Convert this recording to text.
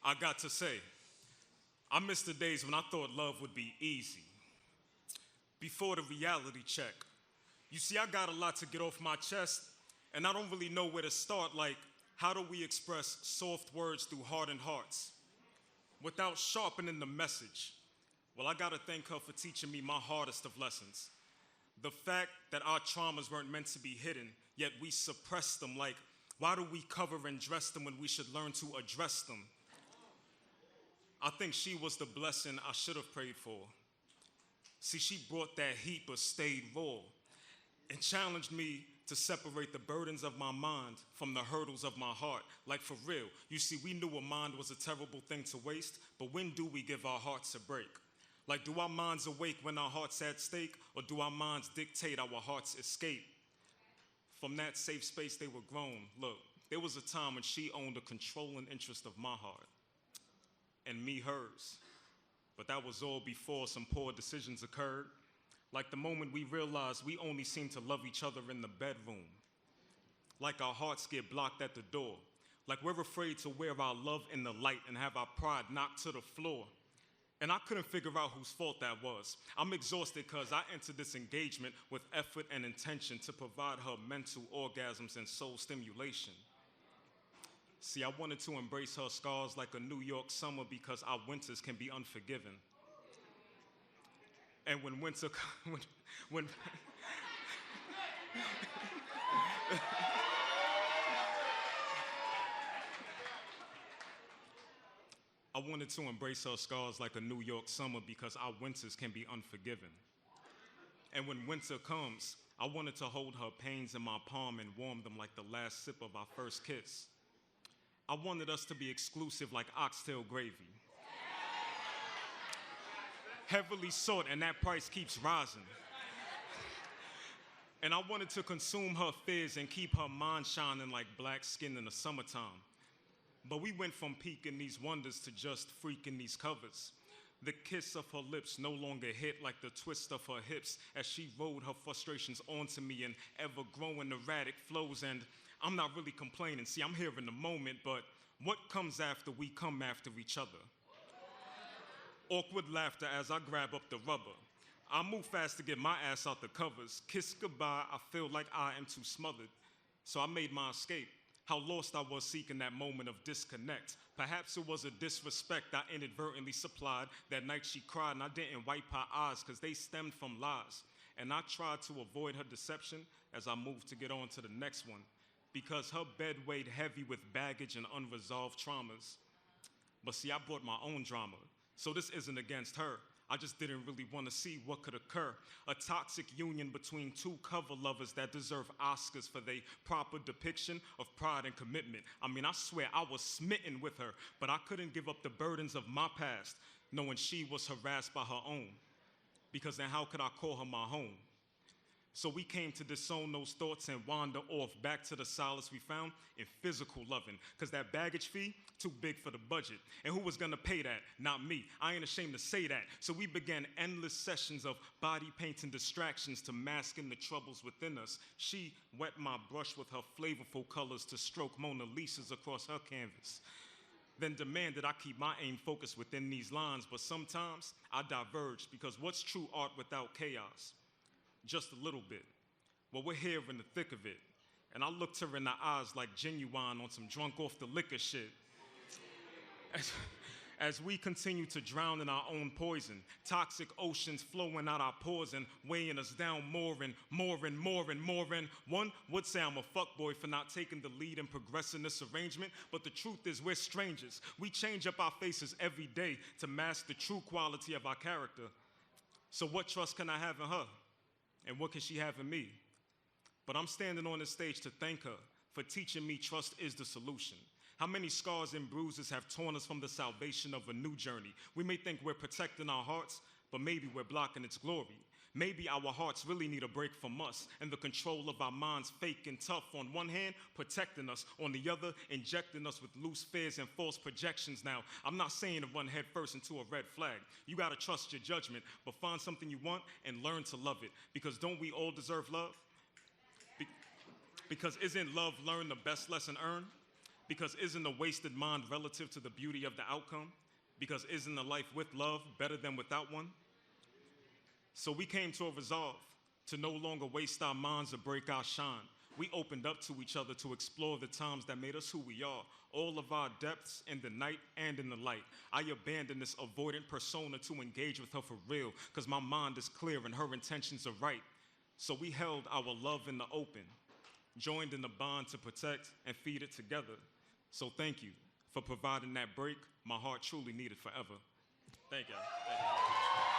I got to say, I miss the days when I thought love would be easy. Before the reality check. You see, I got a lot to get off my chest, and I don't really know where to start. Like, how do we express soft words through hardened hearts without sharpening the message? Well, I gotta thank her for teaching me my hardest of lessons. The fact that our traumas weren't meant to be hidden, yet we suppress them. Like, why do we cover and dress them when we should learn to address them? I think she was the blessing I should have prayed for. See, she brought that heat but stayed raw and challenged me to separate the burdens of my mind from the hurdles of my heart. Like, for real, you see, we knew a mind was a terrible thing to waste, but when do we give our hearts a break? Like, do our minds awake when our heart's at stake, or do our minds dictate our hearts escape? From that safe space they were grown. Look, there was a time when she owned a controlling interest of my heart, and me hers. But that was all before some poor decisions occurred. Like the moment we realized we only seem to love each other in the bedroom. Like our hearts get blocked at the door. Like we're afraid to wear our love in the light and have our pride knocked to the floor. And I couldn't figure out whose fault that was. I'm exhausted because I entered this engagement with effort and intention to provide her mental orgasms and soul stimulation. See, I wanted to embrace her scars like a New York summer because our winters can be unforgiving. And when winter, when I wanted to embrace her scars like a New York summer because our winters can be unforgiving. And when winter comes, I wanted to hold her pains in my palm and warm them like the last sip of our first kiss. I wanted us to be exclusive like oxtail gravy. Heavily sought, and that price keeps rising. And I wanted to consume her fears and keep her mind shining like black skin in the summertime. But we went from peeking these wonders to just freaking these covers. The kiss of her lips no longer hit like the twist of her hips as she rolled her frustrations onto me in ever-growing erratic flows. And I'm not really complaining. See, I'm here in the moment, but what comes after we come after each other? Awkward laughter as I grab up the rubber. I move fast to get my ass out the covers. Kiss goodbye, I feel like I am too smothered. So I made my escape. How lost I was seeking that moment of disconnect. Perhaps it was a disrespect I inadvertently supplied. That night she cried and I didn't wipe her eyes because they stemmed from lies. And I tried to avoid her deception as I moved to get on to the next one. Because her bed weighed heavy with baggage and unresolved traumas. But see, I brought my own drama. So this isn't against her. I just didn't really want to see what could occur. A toxic union between two cover lovers that deserve Oscars for their proper depiction of pride and commitment. I mean, I swear I was smitten with her, but I couldn't give up the burdens of my past, knowing she was harassed by her own. Because then how could I call her my home? So we came to disown those thoughts and wander off back to the solace we found in physical loving. Because that baggage fee, too big for the budget. And who was gonna pay that? Not me. I ain't ashamed to say that. So we began endless sessions of body painting distractions to masking the troubles within us. She wet my brush with her flavorful colors to stroke Mona Lisa's across her canvas. Then demanded I keep my aim focused within these lines. But sometimes I diverged because what's true art without chaos? Just a little bit. Well, we're here in the thick of it. And I looked her in the eyes like Genuine on some drunk off the liquor shit. As we continue to drown in our own poison, toxic oceans flowing out our pores and weighing us down more and more and more and more. And one would say I'm a fuckboy for not taking the lead in progressing this arrangement, but the truth is we're strangers. We change up our faces every day to mask the true quality of our character. So what trust can I have in her? And what can she have in me? But I'm standing on this stage to thank her for teaching me trust is the solution. How many scars and bruises have torn us from the salvation of a new journey? We may think we're protecting our hearts, but maybe we're blocking its glory. Maybe our hearts really need a break from us and the control of our minds fake and tough. On one hand, protecting us. On the other, injecting us with loose fears and false projections. Now, I'm not saying to run head first into a red flag. You gotta trust your judgment, but find something you want and learn to love it. Because don't we all deserve love? Because isn't love learned the best lesson earned? Because isn't a wasted mind relative to the beauty of the outcome? Because isn't a life with love better than without one? So we came to a resolve to no longer waste our minds or break our shine. We opened up to each other to explore the times that made us who we are, all of our depths in the night and in the light. I abandoned this avoidant persona to engage with her for real, because my mind is clear and her intentions are right. So we held our love in the open, joined in the bond to protect and feed it together. So thank you for providing that break my heart truly needed forever. Thank you. Thank you.